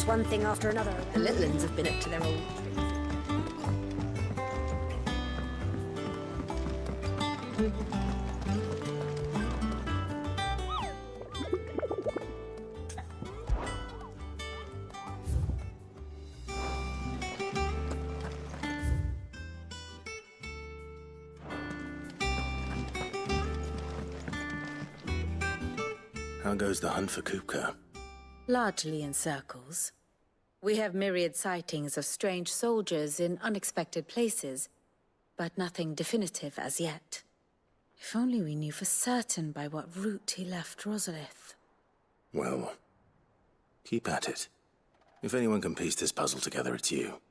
just one thing after another. The little uns have been up to their old tricks. How goes the hunt for Kupka? Largely in circles. We have myriad sightings of strange soldiers in unexpected places, but nothing definitive as yet. If only we knew for certain by what route he left Rosalith. Well, keep at it. If anyone can piece this puzzle together, it's you.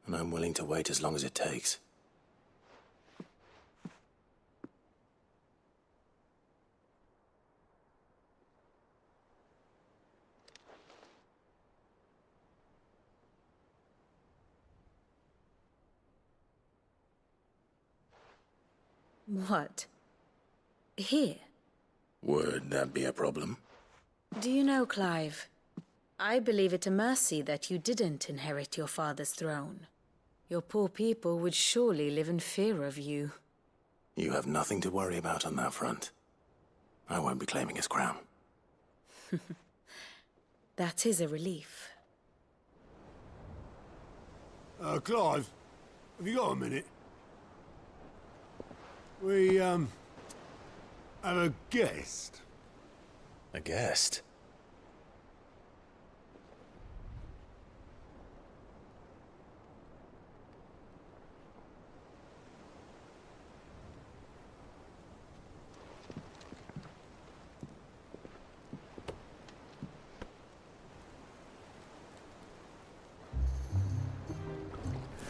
And I'm willing to wait as long as it takes. What? Here? Would that be a problem? Do you know, Clive? I believe it a mercy that you didn't inherit your father's throne. Your poor people would surely live in fear of you. You have nothing to worry about on that front. I won't be claiming his crown. That is a relief. Clive, have you got a minute? We, have a guest. A guest?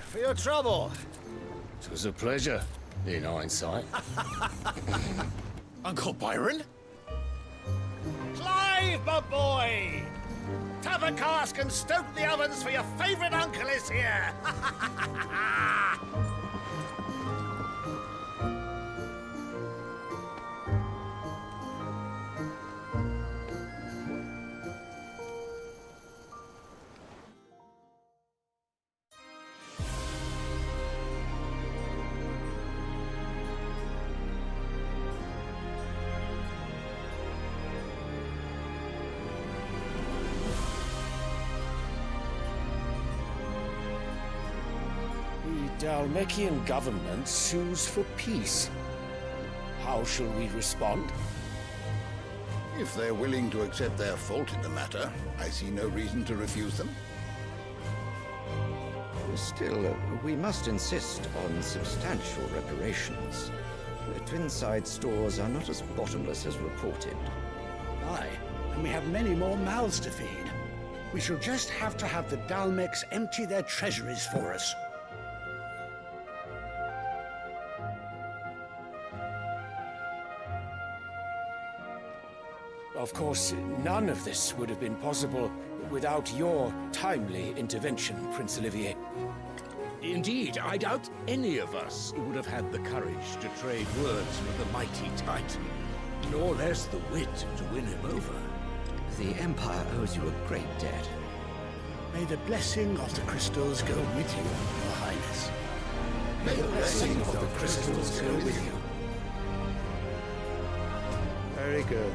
For your trouble. It was a pleasure, in hindsight. Uncle Byron? Clive, my boy! Tap a cask and stoke the ovens for your favourite uncle is here! The Dalmekian government sues for peace. How shall we respond? If they're willing to accept their fault in the matter, I see no reason to refuse them. Still, we must insist on substantial reparations. The Twinside stores are not as bottomless as reported. Aye, and we have many more mouths to feed. We shall just have to have the Dalmecs empty their treasuries for us. Of course, none of this would have been possible without your timely intervention, Prince Olivier. Indeed, I doubt any of us would have had the courage to trade words with the mighty Titan, nor less the wit to win him over. The Empire owes you a great debt. May the blessing of the crystals go with you, Your Highness. May the blessing of the crystals go with you. Very good.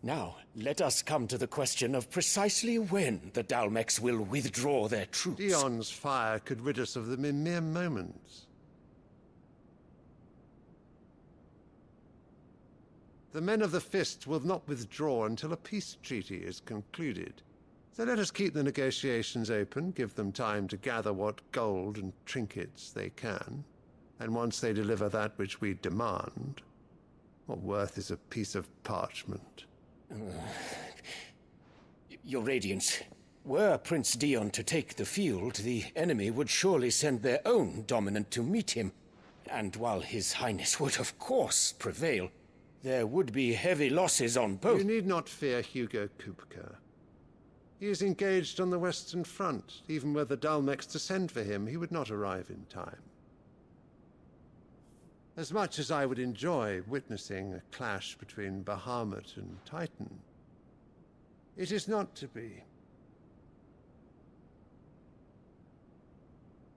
Now, let us come to the question of precisely when the Dalmecs will withdraw their troops. Dion's fire could rid us of them in mere moments. The men of the Fist will not withdraw until a peace treaty is concluded. So let us keep the negotiations open, give them time to gather what gold and trinkets they can. And once they deliver that which we demand, what worth is a piece of parchment? Your Radiance, were Prince Dion to take the field, the enemy would surely send their own dominant to meet him. And while His Highness would of course prevail, there would be heavy losses on both. You need not fear Hugo Kupka. He is engaged on the Western Front. Even were the Dalmecs to send for him, he would not arrive in time. As much as I would enjoy witnessing a clash between Bahamut and Titan, it is not to be.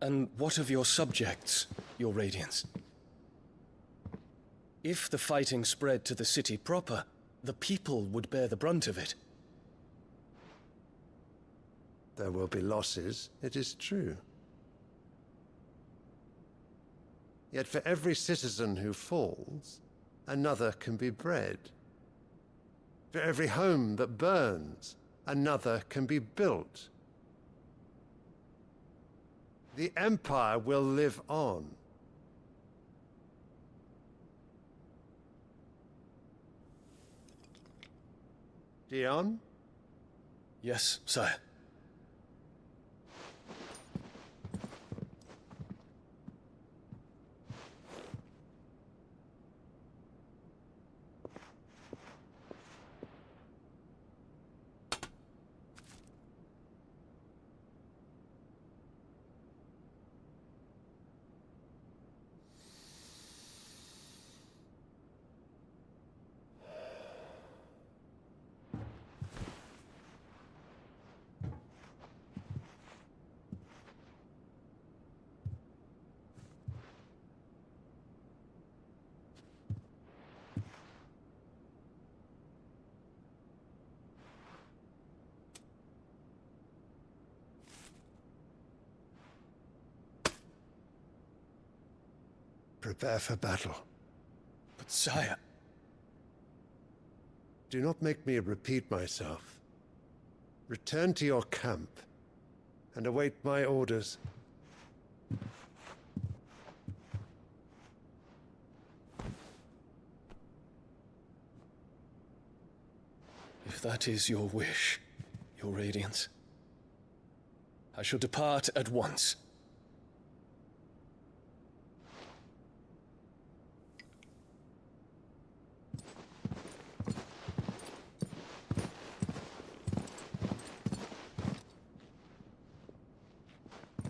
And what of your subjects, Your Radiance? If the fighting spread to the city proper, the people would bear the brunt of it. There will be losses, it is true. Yet for every citizen who falls, another can be bred. For every home that burns, another can be built. The Empire will live on. Dion? Yes, sire. Prepare for battle. But sire... Do not make me repeat myself. Return to your camp and await my orders. If that is your wish, Your Radiance, I shall depart at once.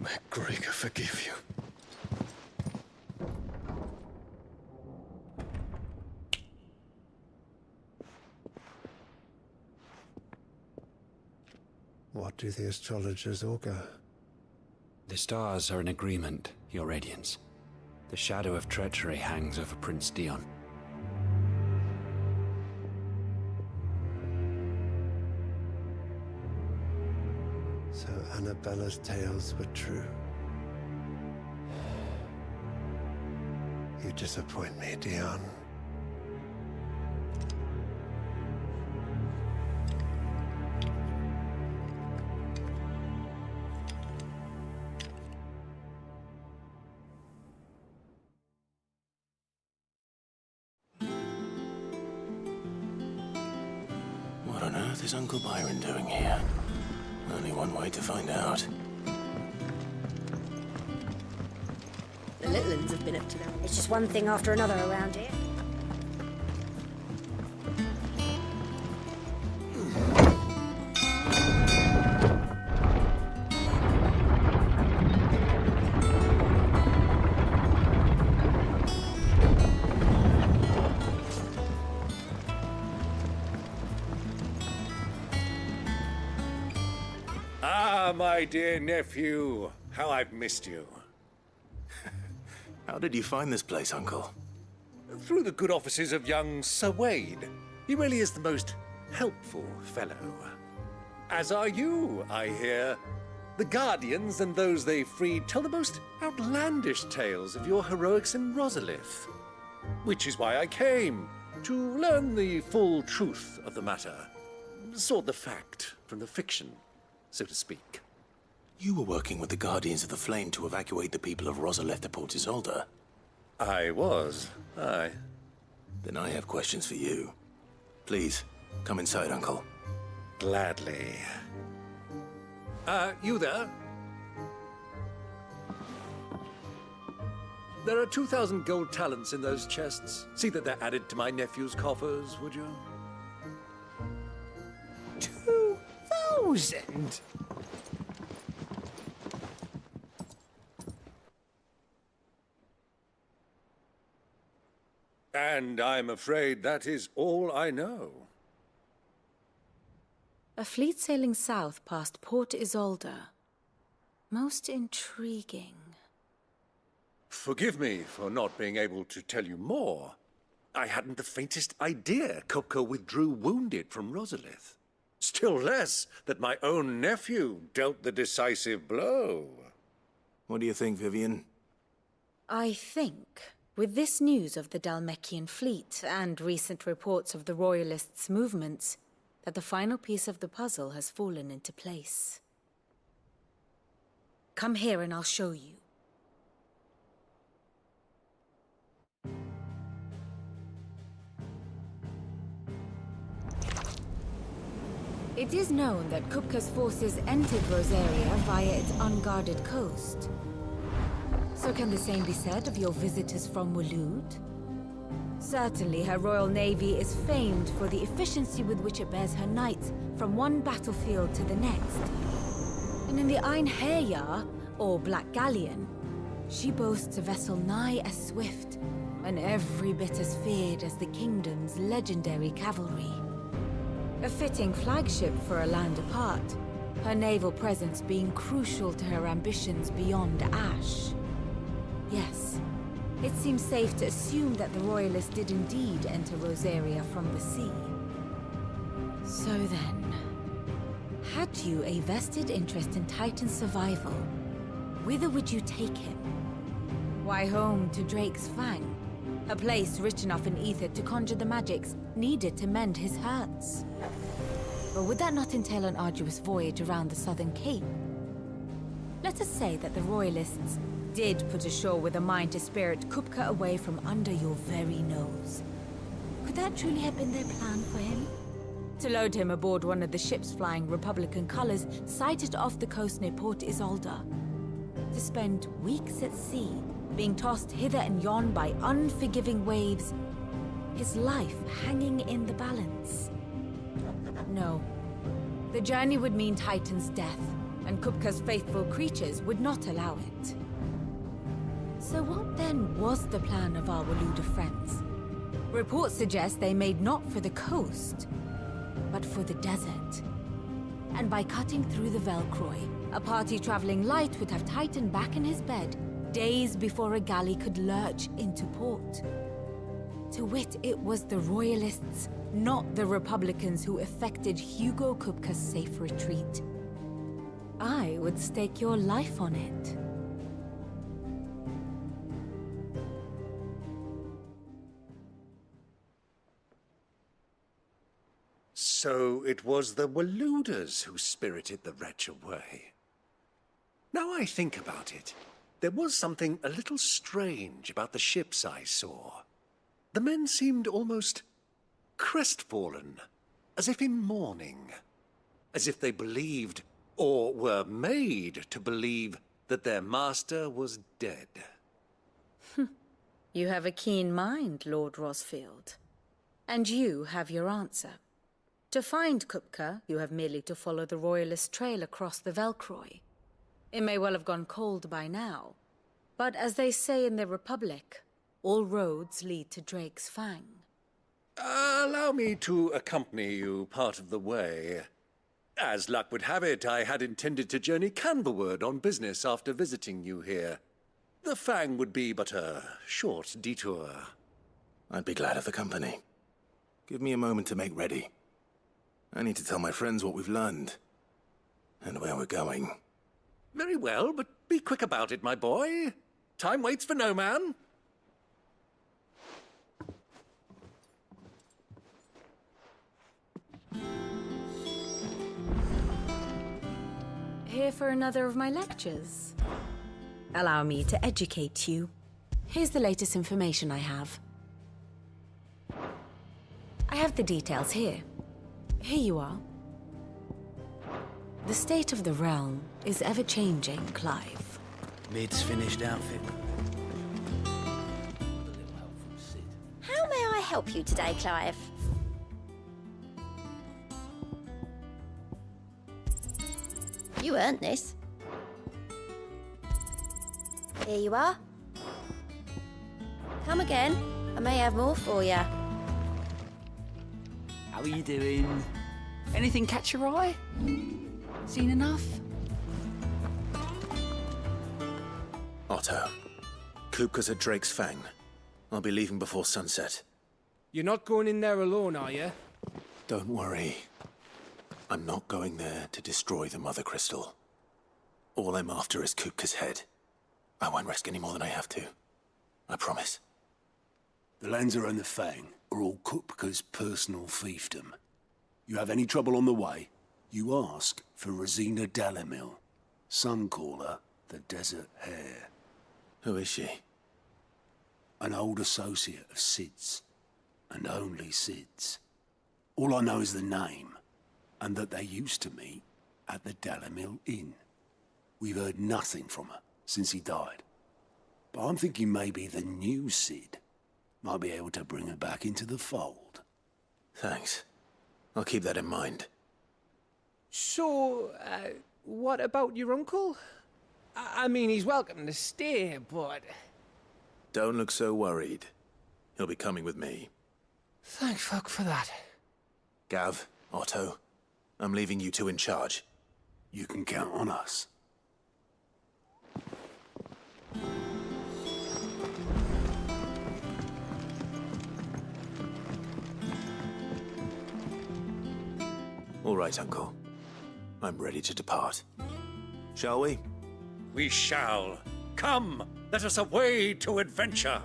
May Gregor forgive you. What do the astrologers augur? The stars are in agreement, Your Radiance. The shadow of treachery hangs over Prince Dion. So Annabella's tales were true. You disappoint me, Dion. What on earth is Uncle Byron doing here? Only one way to find out. The little ones have been up to them. It's just one thing after another around here. Ah, my dear nephew, how I've missed you. How did you find this place, Uncle? Through the good offices of young Sir Wade. He really is the most helpful fellow. As are you, I hear. The Guardians and those they freed tell the most outlandish tales of your heroics in Rosalith. Which is why I came, to learn the full truth of the matter. Sort the fact from the fiction, so to speak. You were working with the Guardians of the Flame to evacuate the people of Rosalith to Port Isolde. I was, aye. Then I have questions for you. Please, come inside, Uncle. Gladly. You there? There are 2,000 gold talents in those chests. See that they're added to my nephew's coffers, would you? 2,000? And I'm afraid that is all I know. A fleet sailing south past Port Isolde. Most intriguing. Forgive me for not being able to tell you more. I hadn't the faintest idea Kupka withdrew wounded from Rosalith. Still less that my own nephew dealt the decisive blow. What do you think, Vivian? I think, with this news of the Dhalmekian fleet and recent reports of the Royalists' movements, that the final piece of the puzzle has fallen into place. Come here and I'll show you. It is known that Kupka's forces entered Rosaria via its unguarded coast. So can the same be said of your visitors from Waloed? Certainly her Royal Navy is famed for the efficiency with which it bears her knights from one battlefield to the next. And in the Einherjar, or Black Galleon, she boasts a vessel nigh as swift and every bit as feared as the kingdom's legendary cavalry. A fitting flagship for a land apart, her naval presence being crucial to her ambitions beyond Ash. Yes, it seems safe to assume that the Royalists did indeed enter Rosaria from the sea. So then, had you a vested interest in Titan's survival, whither would you take him? Why, home to Drake's Fang, a place rich enough in ether to conjure the magics needed to mend his hurts. But would that not entail an arduous voyage around the southern cape? Let us say that the Royalists did put ashore with a mind to spirit Kupka away from under your very nose. Could that truly have been their plan for him? To load him aboard one of the ships flying Republican colors sighted off the coast near Port Isolde. To spend weeks at sea, being tossed hither and yon by unforgiving waves, his life hanging in the balance. No. The journey would mean Titan's death, and Kupka's faithful creatures would not allow it. So what then was the plan of our Waloed friends? Reports suggest they made not for the coast, but for the desert. And by cutting through the Velcroy, a party traveling light would have Titan back in his bed days before a galley could lurch into port. To wit, it was the Royalists, not the Republicans, who effected Hugo Kupka's safe retreat. I would stake your life on it. So it was the Waloeders who spirited the wretch away. Now I think about it, there was something a little strange about the ships I saw. The men seemed almost crestfallen, as if in mourning, as if they believed, or were made to believe, that their master was dead. You have a keen mind, Lord Rosfield. And you have your answer. To find Kupka, you have merely to follow the Royalist trail across the Velcroy. It may well have gone cold by now, but as they say in the Republic, all roads lead to Drake's Fang. Allow me to accompany you part of the way. As luck would have it, I had intended to journey Canverward on business after visiting you here. The Fang would be but a short detour. I'd be glad of the company. Give me a moment to make ready. I need to tell my friends what we've learned, and where we're going. Very well, but be quick about it, my boy. Time waits for no man. Here for another of my lectures? Allow me to educate you. Here's the latest information I have. I have the details here. Here you are. The state of the realm is ever-changing, Clive. Mid's finished outfit. How may I help you today, Clive? You earned this. Here you are. Come again. I may have more for you. How are you doing? Anything catch your eye? Seen enough? Otto, Kupka's at Drake's Fang. I'll be leaving before sunset. You're not going in there alone, are you? Don't worry. I'm not going there to destroy the Mother Crystal. All I'm after is Kupka's head. I won't risk any more than I have to. I promise. The Lancer and the Fang are all Kupka's personal fiefdom. You have any trouble on the way, you ask for Rosina Dalamil. Some call her the Desert Hare. Who is she? An old associate of Sid's, and only Sid's. All I know is the name, and that they used to meet at the Dalamil Inn. We've heard nothing from her since he died. But I'm thinking maybe the new Sid might be able to bring her back into the fold. Thanks. I'll keep that in mind. So, what about your uncle? I mean, he's welcome to stay, but... Don't look so worried. He'll be coming with me. Thank fuck for that. Gav, Otto, I'm leaving you two in charge. You can count on us. All right, Uncle. I'm ready to depart. Shall we? We shall. Come, let us away to adventure.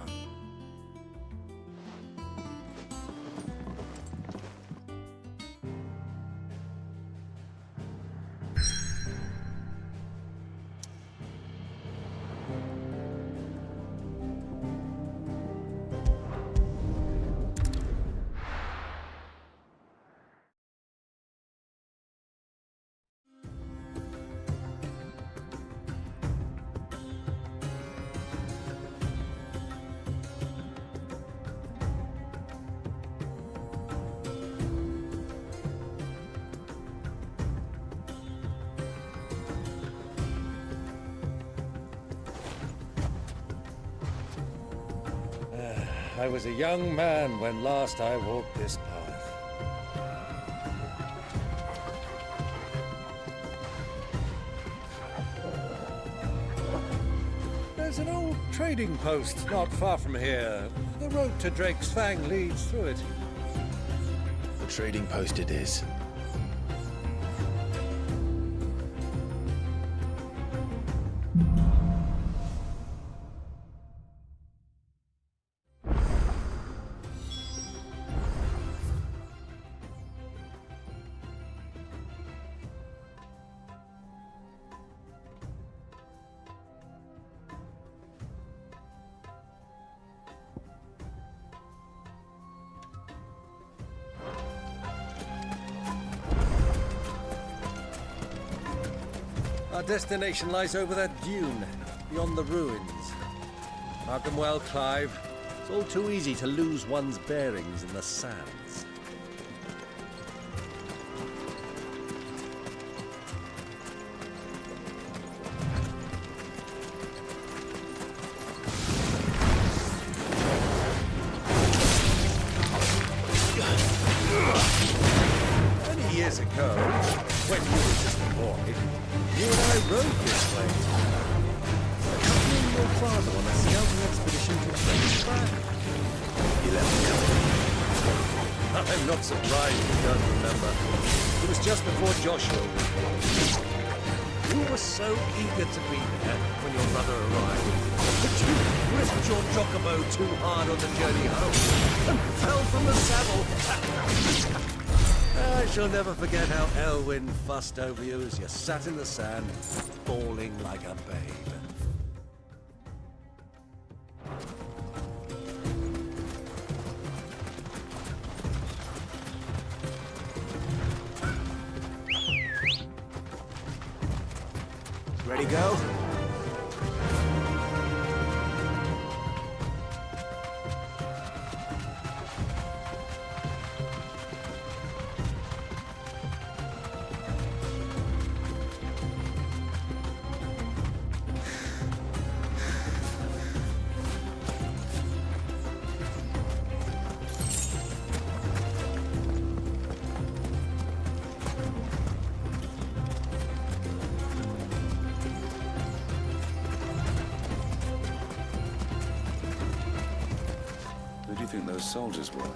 I was a young man when last I walked this path. There's an old trading post not far from here. The road to Drake's Fang leads through it. The trading post it is. Our destination lies over that dune, beyond the ruins. Mark them well, Clive. It's all too easy to lose one's bearings in the sands. Many years ago, when you were just a boy, you and I rode this way. Accompanying your father on a scouting expedition to Drake's Fang. You left me company. I'm not surprised you don't remember. It was just before Joshua was born. You were so eager to be there when your brother arrived, but you gripped your chocobo too hard on the journey home and fell from the saddle. I shall never forget how Elwyn fussed over you as you sat in the sand, bawling like a babe. Ready, go? think those soldiers were?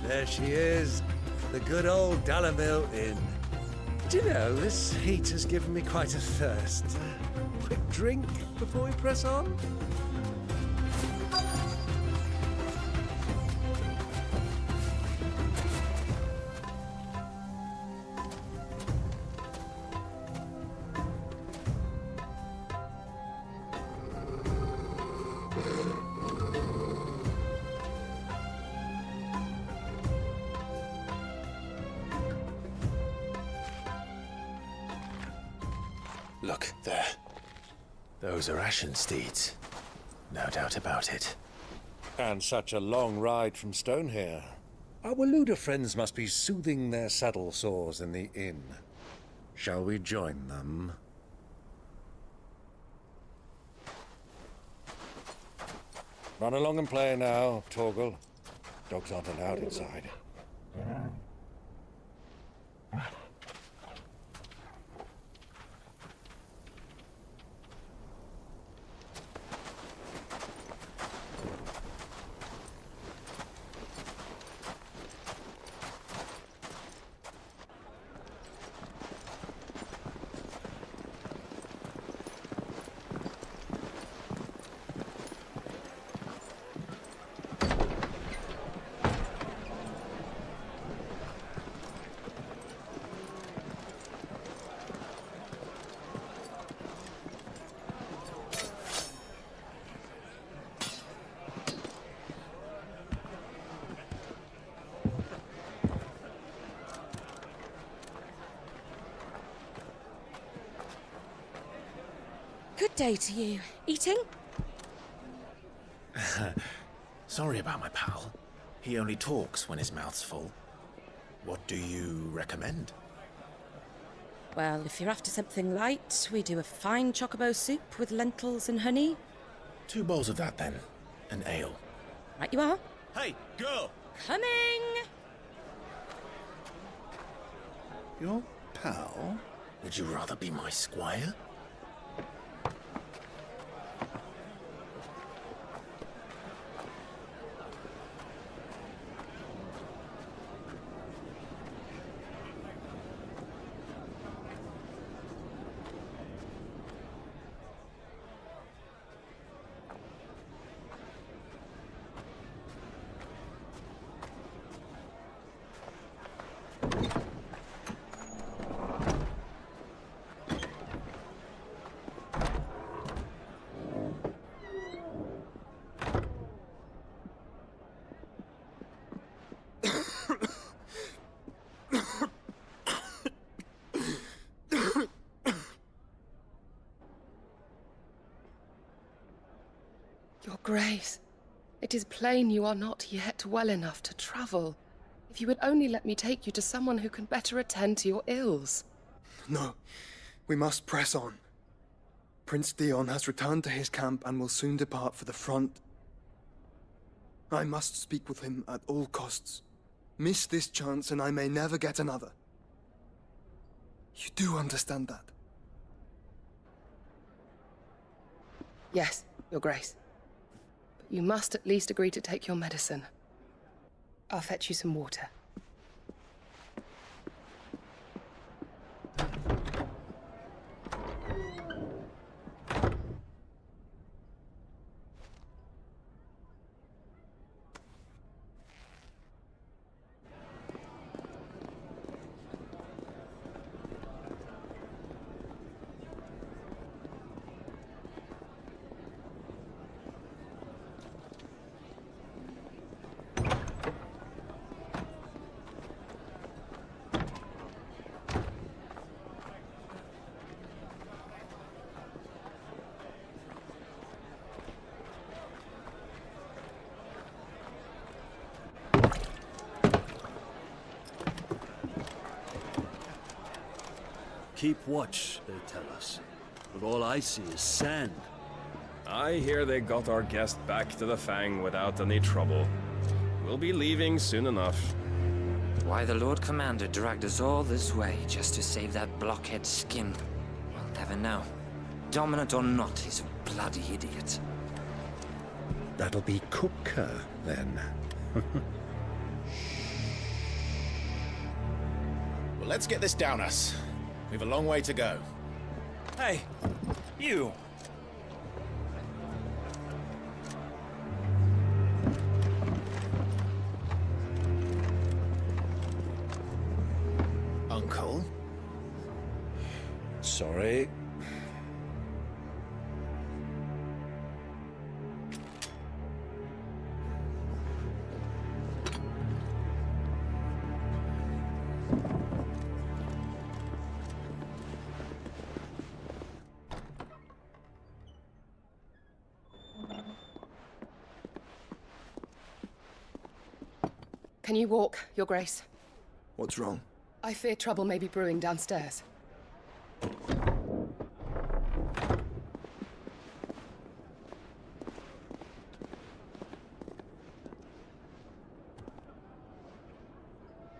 There she is, the good old Dalamil Inn. Do you know, this heat has given me quite a thirst. Quick drink before we press on? Look, there. Those are Ashen steeds. No doubt about it. And such a long ride from Stone here. Our Waluda friends must be soothing their saddle sores in the inn. Shall we join them? Run along and play now, Torgal. Dogs aren't allowed inside. Good day to you. Eating? Sorry about my pal. He only talks when his mouth's full. What do you recommend? Well, if you're after something light, we do a fine chocobo soup with lentils and honey. 2 bowls of that, then. An ale. Right you are. Hey, girl! Coming! Your pal? Would you rather be my squire? Your Grace, it is plain you are not yet well enough to travel. If you would only let me take you to someone who can better attend to your ills. No, we must press on. Prince Dion has returned to his camp and will soon depart for the front. I must speak with him at all costs. Miss this chance and I may never get another. You do understand that? Yes, Your Grace. But you must at least agree to take your medicine. I'll fetch you some water. Keep watch, they tell us. But all I see is sand. I hear they got our guest back to the Fang without any trouble. We'll be leaving soon enough. Why the Lord Commander dragged us all this way just to save that blockhead's skin, we'll never know. Dominant or not, he's a bloody idiot. That'll be Cooker, then. Well, let's get this down us. We've a long way to go. Hey, you! Uncle? Sorry. Can you walk, Your Grace? What's wrong? I fear trouble may be brewing downstairs.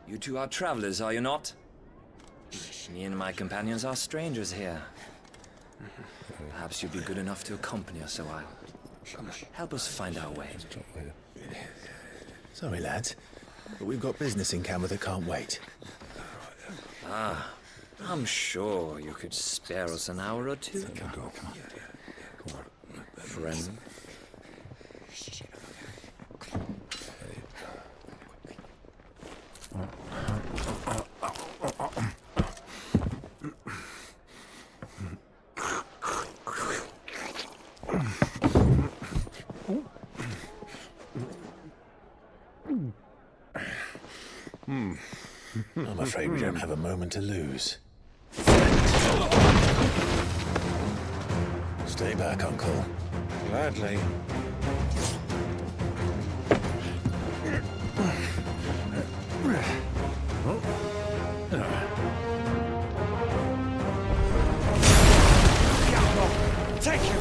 You two are travelers, are you not? Me and my companions are strangers here. Perhaps you'd be good enough to accompany us a while. Help us find our way. Sorry, lads, but we've got business in camera that can't wait. Ah, I'm sure you could spare us an hour or two. Come on. Friend. I'm afraid we don't have a moment to lose. Stay back, Uncle. Gladly. Take you!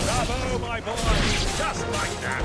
Bravo, my boy! Just like that!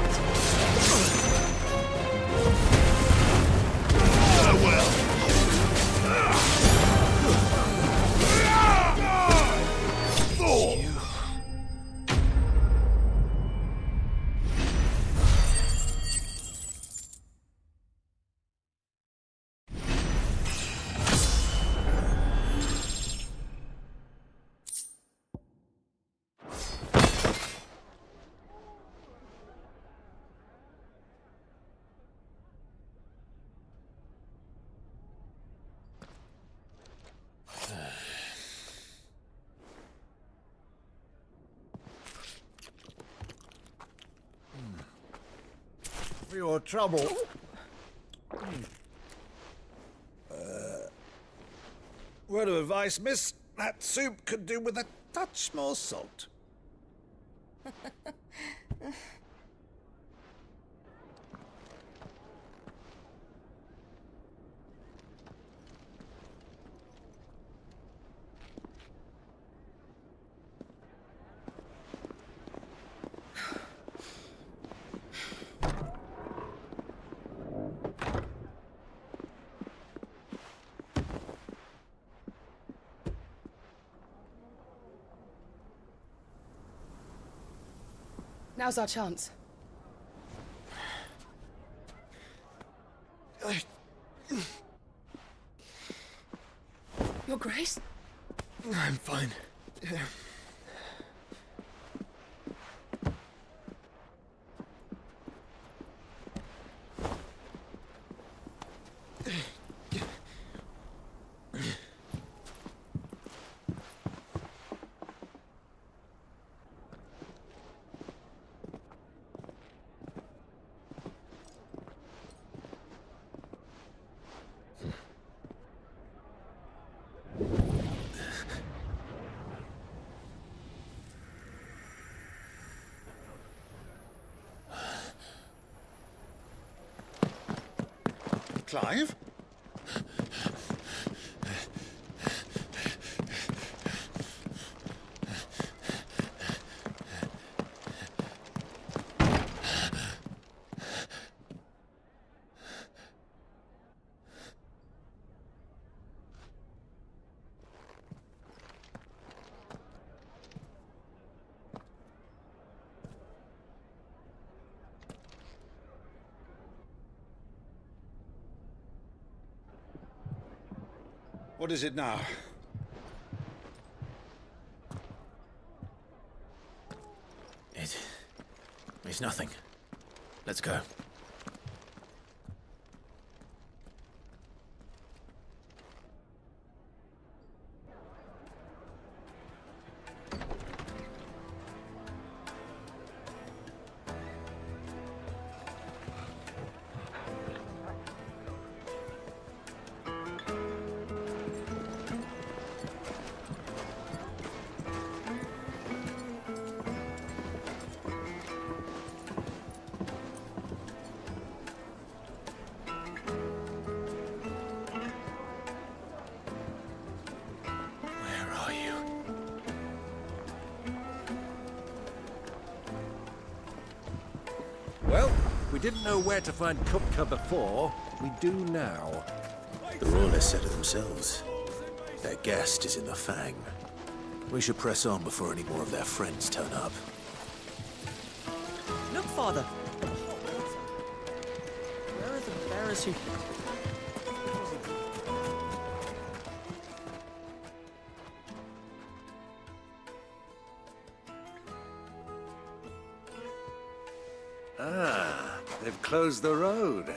For your trouble. Word of advice, miss. That soup could do with a touch more salt. Now's our chance. Your Grace? I'm fine. Clive? What is it now? It's nothing. Let's go. Well, we didn't know where to find Kupka before. We do now. The Royalists said it themselves. Their guest is in the Fang. We should press on before any more of their friends turn up. Look, Father! Where is he? Ah, they've closed the road.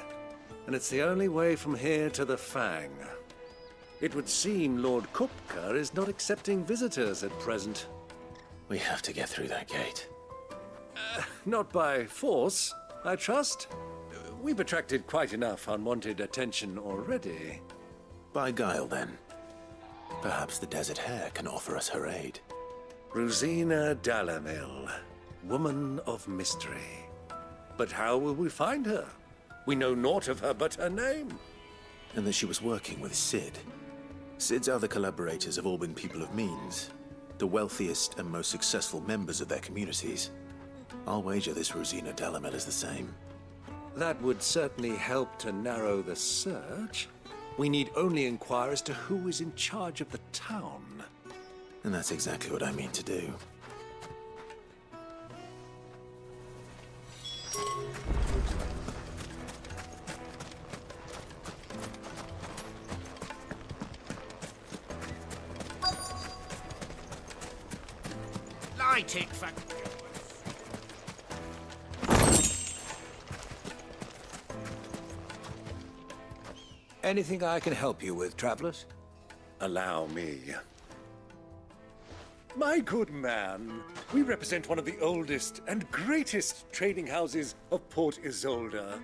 And it's the only way from here to the Fang. It would seem Lord Kupka is not accepting visitors at present. We have to get through that gate. Not by force, I trust. We've attracted quite enough unwanted attention already. By guile, then. Perhaps the Desert Hare can offer us her aid. Rosina Dalamil, woman of mystery. But how will we find her? We know naught of her but her name. And that she was working with Cid. Cid's other collaborators have all been people of means, the wealthiest and most successful members of their communities. I'll wager this Rosina Dalamil is the same. That would certainly help to narrow the search. We need only inquire as to who is in charge of the town. And that's exactly what I mean to do. Light it for... Anything I can help you with, travelers? Allow me. My good man, we represent one of the oldest and greatest trading houses of Port Isolde.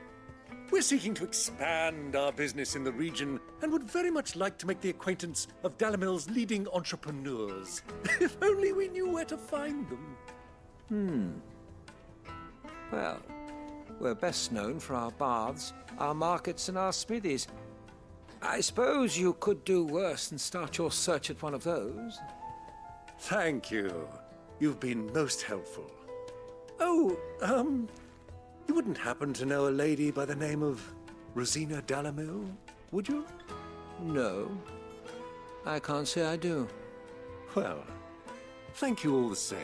We're seeking to expand our business in the region and would very much like to make the acquaintance of Dalamil's leading entrepreneurs. If only we knew where to find them. Well, we're best known for our baths, our markets, and our smithies. I suppose you could do worse than start your search at one of those. Thank you. You've been most helpful. Oh, you wouldn't happen to know a lady by the name of Rosina Dalamil, would you? No. I can't say I do. Well, thank you all the same.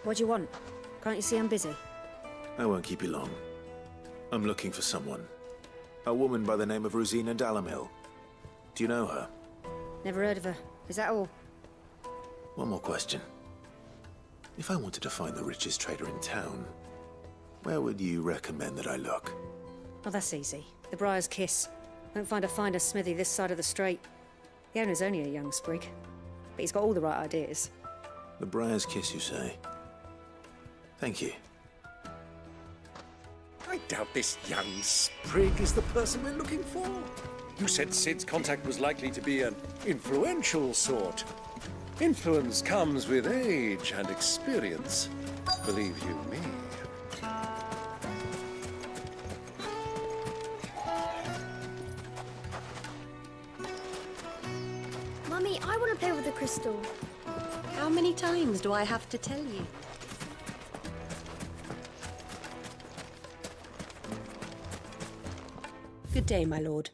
What do you want? Can't you see I'm busy? I won't keep you long. I'm looking for someone. A woman by the name of Rosina Dalamil. Do you know her? Never heard of her. Is that all? One more question. If I wanted to find the richest trader in town, where would you recommend that I look? Oh, that's easy. The Briar's Kiss. Won't find a finer smithy this side of the strait. The owner's only a young sprig, but he's got all the right ideas. The Briar's Kiss, you say? Thank you. I doubt this young sprig is the person we're looking for. You said Sid's contact was likely to be an influential sort. Influence comes with age and experience, believe you me. Mummy, I want to play with the crystal. How many times do I have to tell you? Good day, my lord.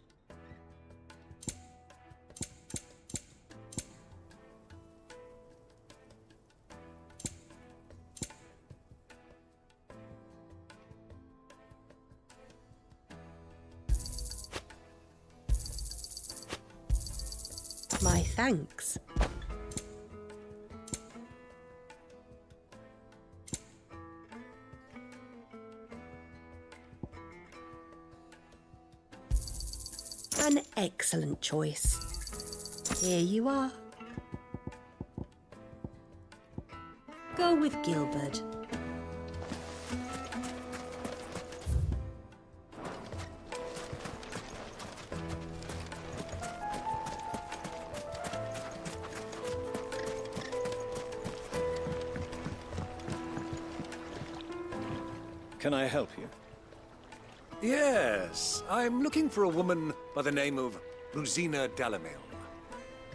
My thanks. An excellent choice. Here you are. Go with Gilbert. Can I help you? Yes, I'm looking for a woman by the name of Rosina Dalamil.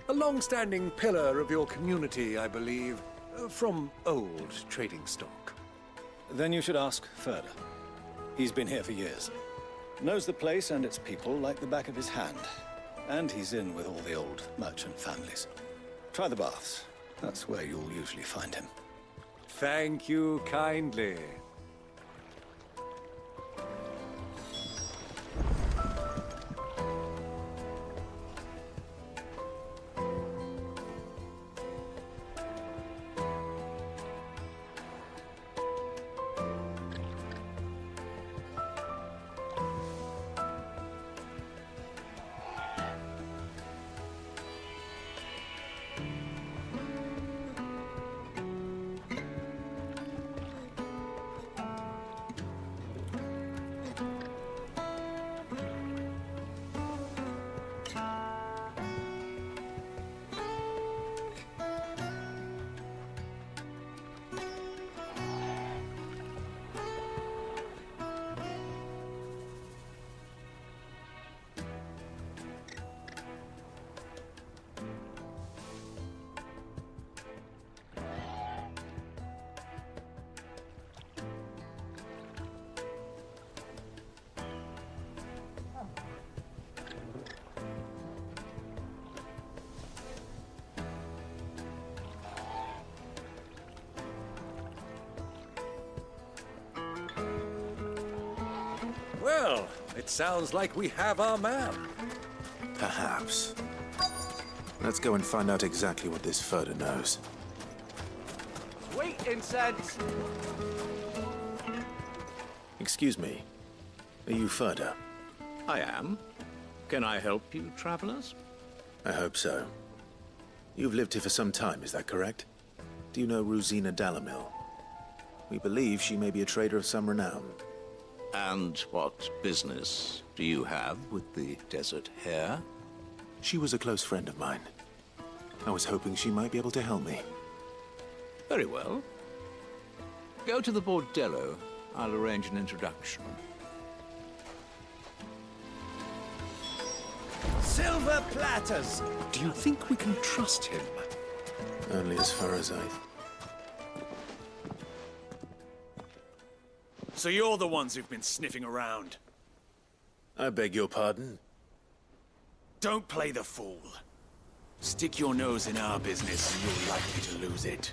A long-standing pillar of your community, I believe, from old trading stock. Then you should ask Ferda. He's been here for years. Knows the place and its people like the back of his hand. And he's in with all the old merchant families. Try the baths. That's where you'll usually find him. Thank you kindly. Well, it sounds like we have our man. Perhaps. Let's go and find out exactly what this Ferda knows. Sweet incense! Excuse me. Are you Ferda? I am. Can I help you, travelers? I hope so. You've lived here for some time, is that correct? Do you know Rosina Dalamil? We believe she may be a trader of some renown. And what business do you have with the Desert Hare? She was a close friend of mine. I was hoping she might be able to help me. Very well. Go to the bordello. I'll arrange an introduction. Silver platters! Do you think we can trust him? Only as far as I... So you're the ones who've been sniffing around? I beg your pardon? Don't play the fool. Stick your nose in our business and you're likely to lose it.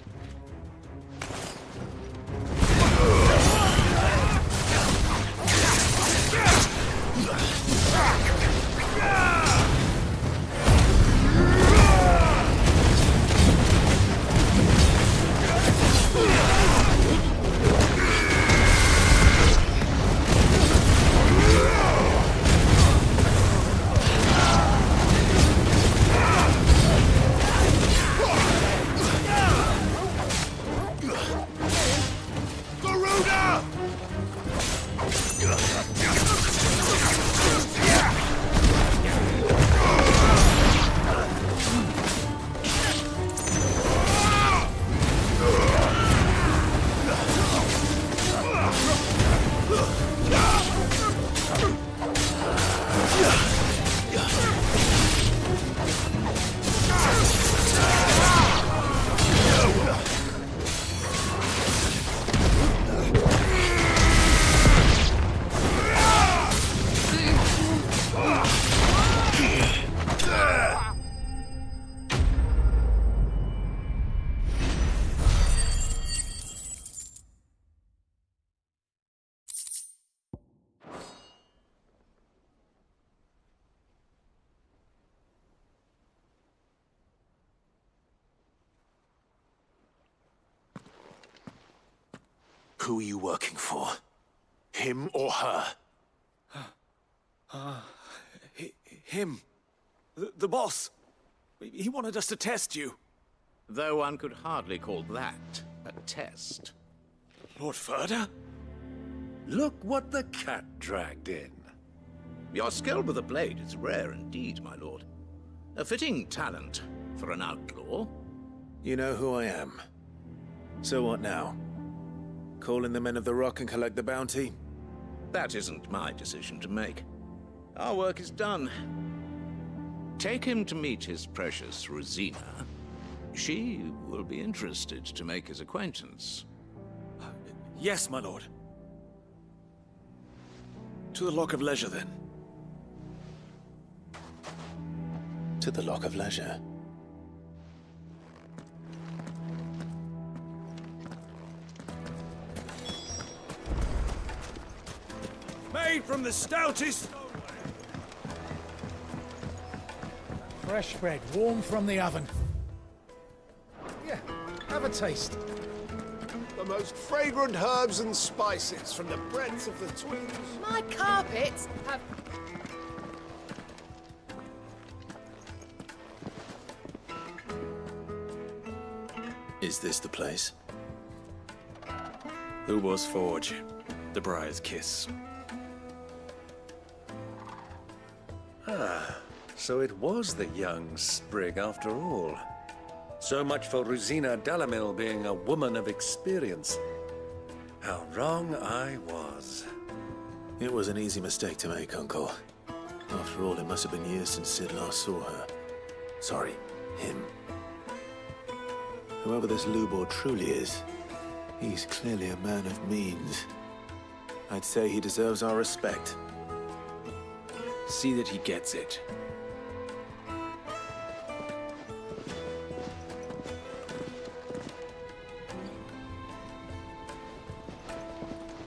Who are you working for? Him or her? Him. The boss. He wanted us to test you. Though one could hardly call that a test. Lord Ferda? Look what the cat dragged in. Your skill with a blade is rare indeed, my lord. A fitting talent for an outlaw. You know who I am. So what now? Call in the Men of the Rock and collect the bounty? That isn't my decision to make. Our work is done. Take him to meet his precious Rosina. She will be interested to make his acquaintance. Yes, my lord. To the Lock of Leisure, then. To the Lock of Leisure. Made from the stoutest... Fresh bread, warm from the oven. Yeah, have a taste. The most fragrant herbs and spices from the breadth of the Tweeds. My carpets have... Is this the place? Who was Forge? The Briar's Kiss. So it was the young sprig after all. So much for Rosina Dalamil being a woman of experience. How wrong I was. It was an easy mistake to make, Uncle. After all, it must have been years since Sid last saw her. Sorry, him. Whoever this Lubor truly is, he's clearly a man of means. I'd say he deserves our respect. See that he gets it.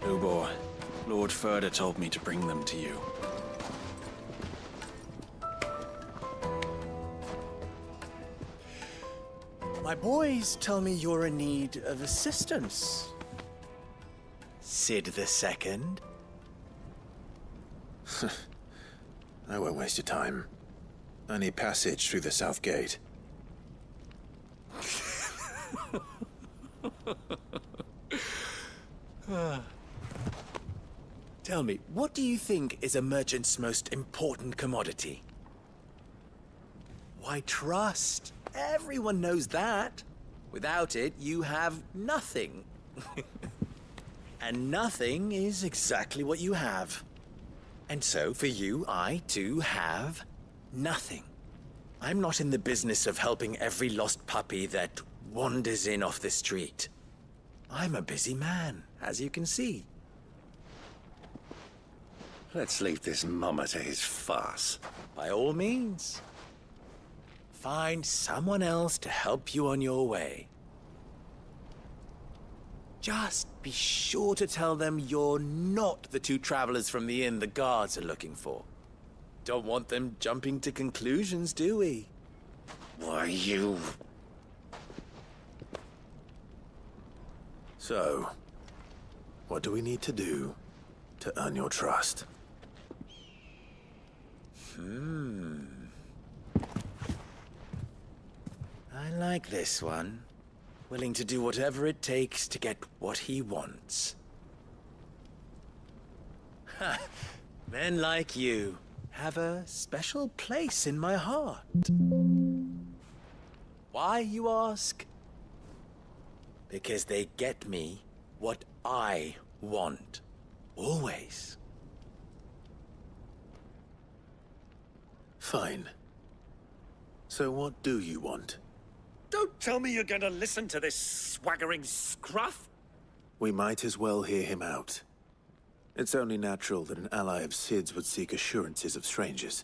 Lubor, Lord Ferda told me to bring them to you. My boys tell me you're in need of assistance. Sid the Second. I won't waste your time. I need passage through the south gate. Tell me, what do you think is a merchant's most important commodity? Why, trust. Everyone knows that. Without it, you have nothing. And nothing is exactly what you have. And so, for you, I, too, have nothing. I'm not in the business of helping every lost puppy that wanders in off the street. I'm a busy man, as you can see. Let's leave this mummer to his farce. By all means. Find someone else to help you on your way. Just be sure to tell them you're not the two travelers from the inn the guards are looking for. Don't want them jumping to conclusions, do we? Why, you... So, what do we need to do to earn your trust? I like this one. Willing to do whatever it takes to get what he wants. Ha! Men like you have a special place in my heart. Why, you ask? Because they get me what I want. Always. Fine. So what do you want? Don't tell me you're going to listen to this swaggering scruff! We might as well hear him out. It's only natural that an ally of Sid's would seek assurances of strangers.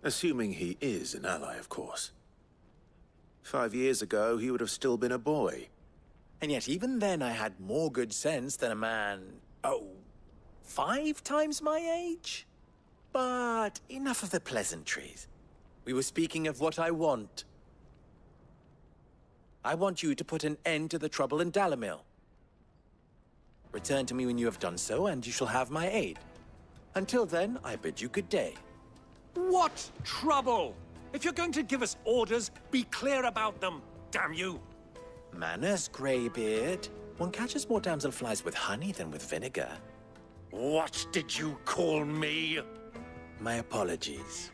Assuming he is an ally, of course. 5 years ago, he would have still been a boy. And yet even then I had more good sense than a man... 5 times my age? But enough of the pleasantries. We were speaking of what I want. I want you to put an end to the trouble in Dalamil. Return to me when you have done so, and you shall have my aid. Until then, I bid you good day. What trouble? If you're going to give us orders, be clear about them, damn you! Manners, Greybeard. One catches more damselflies with honey than with vinegar. What did you call me? My apologies.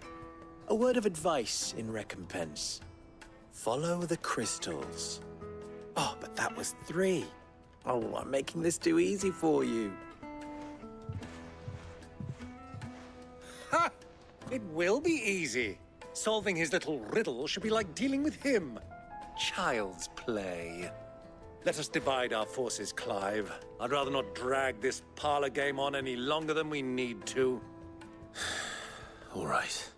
A word of advice in recompense. Follow the crystals. Oh, but that was 3. Oh, I'm making this too easy for you. Ha! It will be easy. Solving his little riddle should be like dealing with him. Child's play. Let us divide our forces, Clive. I'd rather not drag this parlor game on any longer than we need to. All right.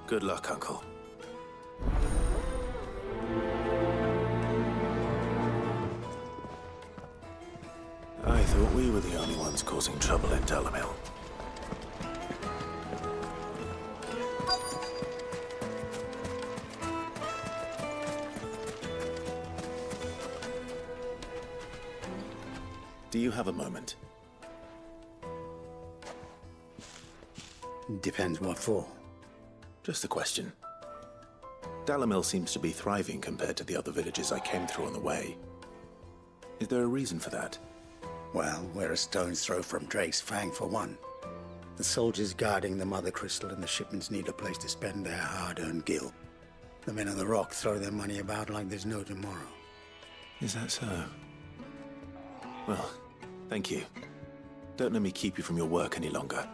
Good luck, Uncle. I thought we were the only ones causing trouble in Dalamil. Do you have a moment? Depends what for. Just a question. Dalamil seems to be thriving compared to the other villages I came through on the way. Is there a reason for that? Well, we're a stone's throw from Drake's Fang for one. The soldiers guarding the Mother Crystal and the shipments need a place to spend their hard-earned gil. The men of the Rock throw their money about like there's no tomorrow. Is that so? Well, thank you. Don't let me keep you from your work any longer.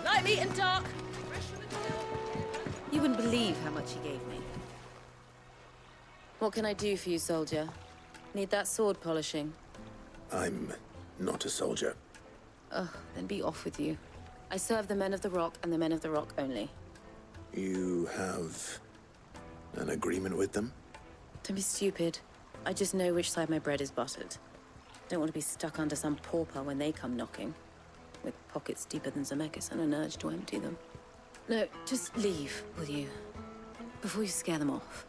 Light, meat, and dark. You wouldn't believe how much he gave me. What can I do for you, soldier? Need that sword polishing? I'm not a soldier. Ugh, then be off with you. I serve the men of the Rock and the men of the Rock only. You have an agreement with them? Don't be stupid. I just know which side my bread is buttered. Don't want to be stuck under some pauper when they come knocking. With pockets deeper than Zemeckis and an urge to empty them. No, just leave, will you? Before you scare them off.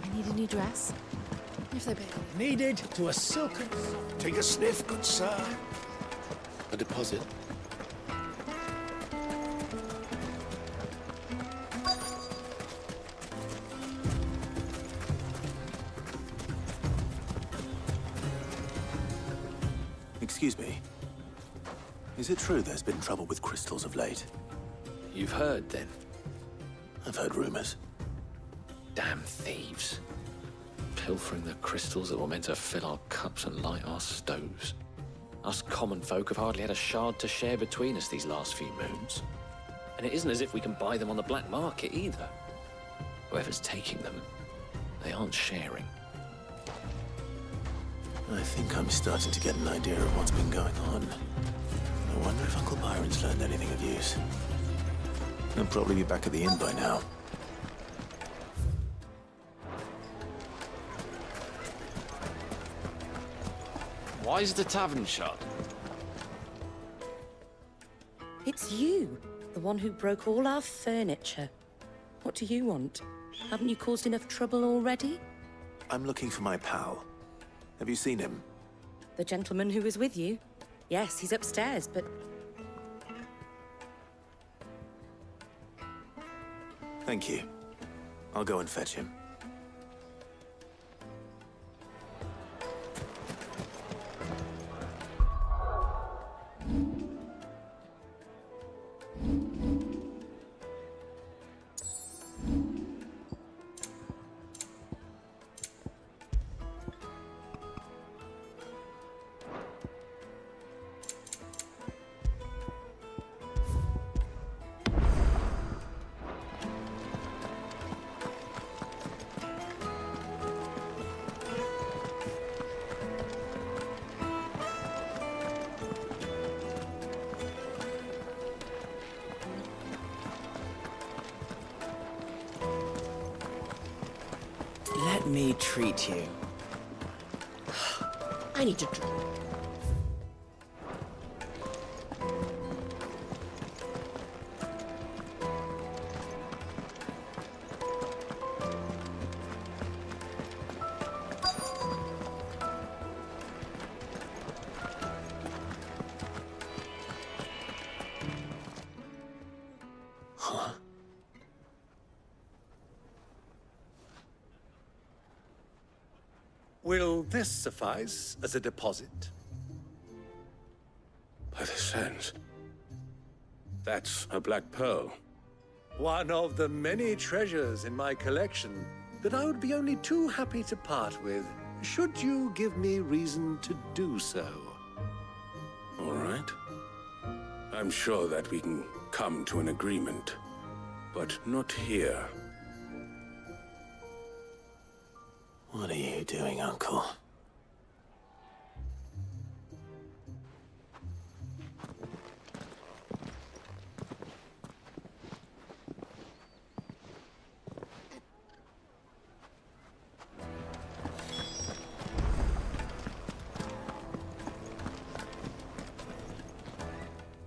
I need a new dress. If they pay. Needed to a silken... Take a sniff, good sir. A deposit. Excuse me. Is it true there's been trouble with crystals of late? You've heard, then? I've heard rumors. Damn thieves. Pilfering the crystals that were meant to fill our cups and light our stoves. Us common folk have hardly had a shard to share between us these last few moons. And it isn't as if we can buy them on the black market either. Whoever's taking them, they aren't sharing. I think I'm starting to get an idea of what's been going on. I wonder if Uncle Byron's learned anything of use. He'll probably be back at the inn by now. Why is the tavern shut? It's you, the one who broke all our furniture. What do you want? Haven't you caused enough trouble already? I'm looking for my pal. Have you seen him? The gentleman who was with you? Yes, he's upstairs, but... Thank you. I'll go and fetch him. Let me treat you. I need to drink. Will this suffice as a deposit? By the sands. That's a black pearl. One of the many treasures in my collection that I would be only too happy to part with, should you give me reason to do so. All right. I'm sure that we can come to an agreement, but not here. What are you doing, Uncle?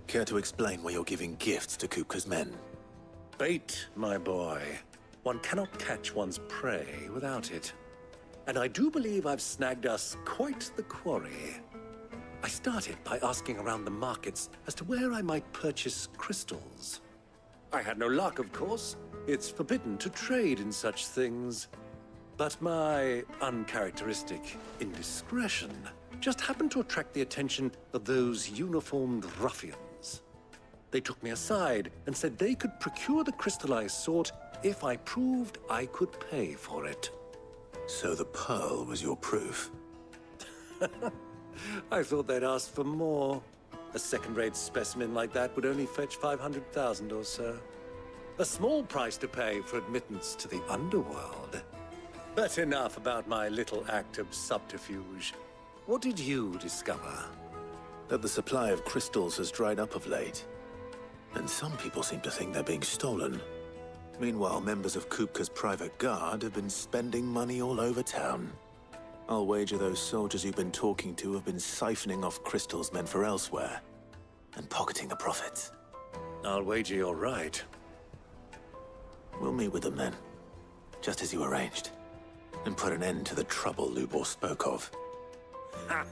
Care to explain why you're giving gifts to Kupka's men? Bait, my boy. One cannot catch one's prey without it. And I do believe I've snagged us quite the quarry. I started by asking around the markets as to where I might purchase crystals. I had no luck, of course. It's forbidden to trade in such things. But my uncharacteristic indiscretion just happened to attract the attention of those uniformed ruffians. They took me aside and said they could procure the crystal I sought if I proved I could pay for it. So the pearl was your proof? I thought they'd ask for more. A second-rate specimen like that would only fetch 500,000 or so. A small price to pay for admittance to the underworld. But enough about my little act of subterfuge. What did you discover? That the supply of crystals has dried up of late. And some people seem to think they're being stolen. Meanwhile, members of Kupka's private guard have been spending money all over town. I'll wager those soldiers you've been talking to have been siphoning off crystals meant for elsewhere, and pocketing the profits. I'll wager you're right. We'll meet with them then, just as you arranged, and put an end to the trouble Lubor spoke of. Ha!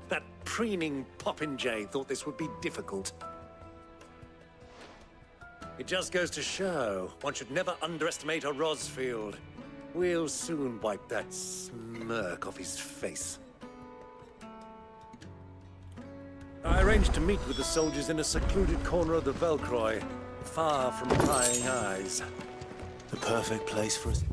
That preening popinjay thought this would be difficult. It just goes to show, one should never underestimate a Rosfield. We'll soon wipe that smirk off his face. I arranged to meet with the soldiers in a secluded corner of the Velcroy, far from prying eyes. The perfect place for us.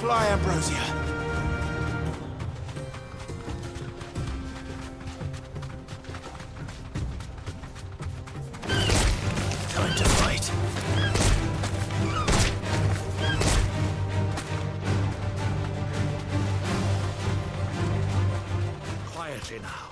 fly, Ambrosia. Time to fight. Quietly now.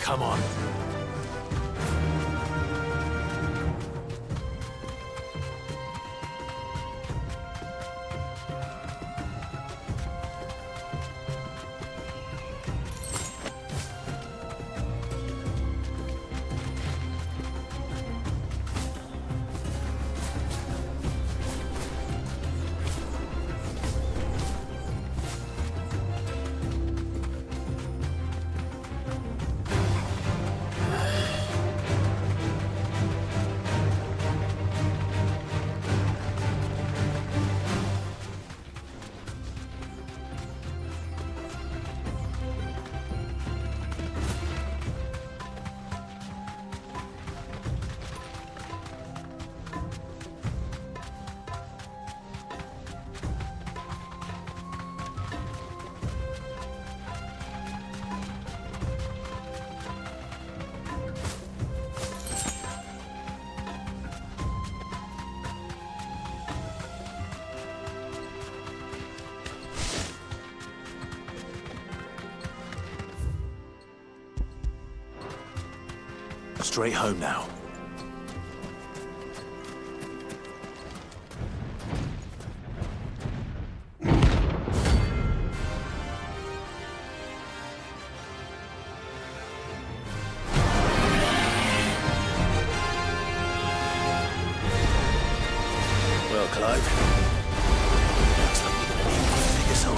Come on. Straight home now. Well, Clive, looks like you're gonna need one to take us on.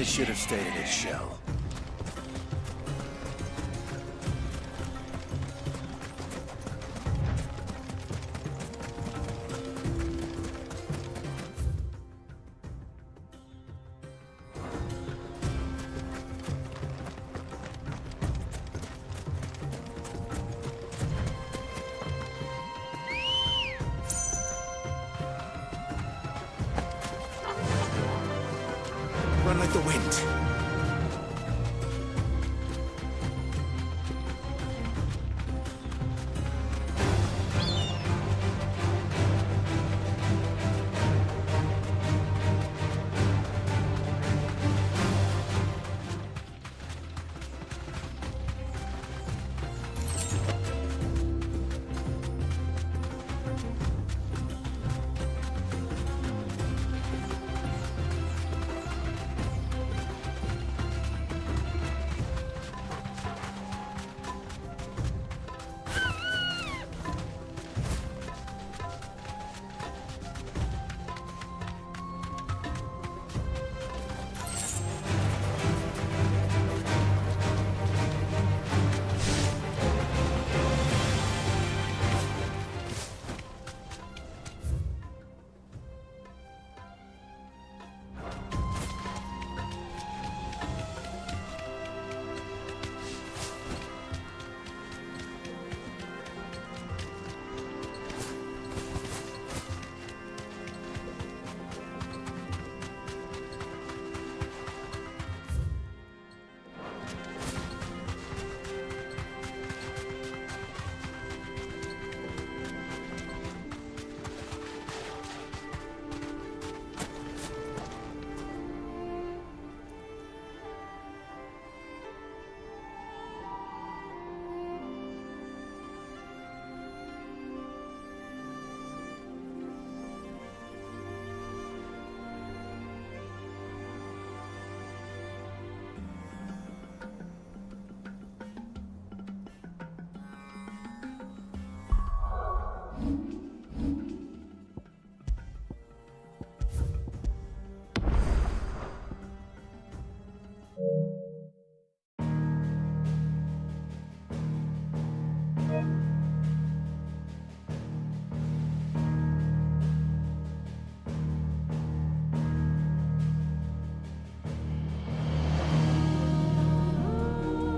It should have stayed in its shell. Run like the wind.